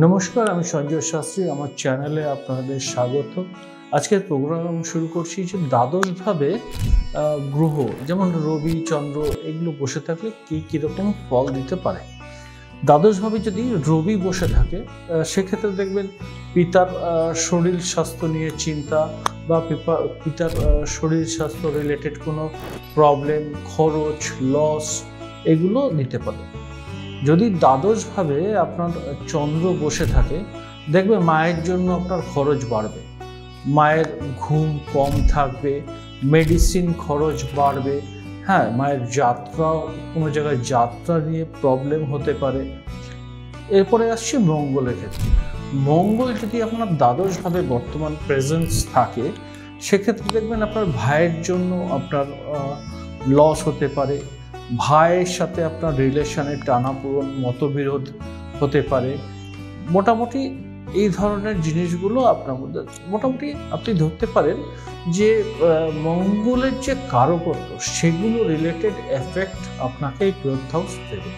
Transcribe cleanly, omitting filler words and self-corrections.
নমস্কার, আমি সঞ্জয় শাস্ত্রী। আমার চ্যানেলে আপনাদের স্বাগত। আজকের প্রোগ্রাম শুরু করছি যে দ্বাদশভাবে গ্রহ যেমন রবি, চন্দ্র এগুলো বসে থাকলে কীরকম ফল দিতে পারে। দ্বাদশভাবে যদি রবি বসে থাকে সেক্ষেত্রে দেখবেন পিতার শরীর স্বাস্থ্য নিয়ে চিন্তা বা পিতার শরীর স্বাস্থ্য রিলেটেড কোনো প্রবলেম, খরচ, লস এগুলো দিতে পারে। যদি দ্বাদশভাবে আপনার চন্দ্র বসে থাকে দেখবে মায়ের জন্য আপনার খরচ বাড়বে, মায়ের ঘুম কম থাকবে, মেডিসিন খরচ বাড়বে, হ্যাঁ, মায়ের যাত্রা, কোনো জায়গায় যাত্রা নিয়ে প্রবলেম হতে পারে। এরপরে আসছে মঙ্গলের ক্ষেত্রে। মঙ্গল যদি আপনার দ্বাদশভাবে বর্তমান প্রেজেন্স থাকে সেক্ষেত্রে দেখবেন আপনার ভাইয়ের জন্য আপনার লস হতে পারে, ভাইয়ের সাথে আপনার রিলেশনের টানাপোড়েন, মতবিরোধ হতে পারে। মোটামুটি এই ধরনের জিনিসগুলো আপনার মধ্যে মোটামুটি আপনি ধরতে পারেন যে মঙ্গলের যে কারকত্ব সেগুলো রিলেটেড এফেক্ট আপনাকে এই 12th হাউস দেবে।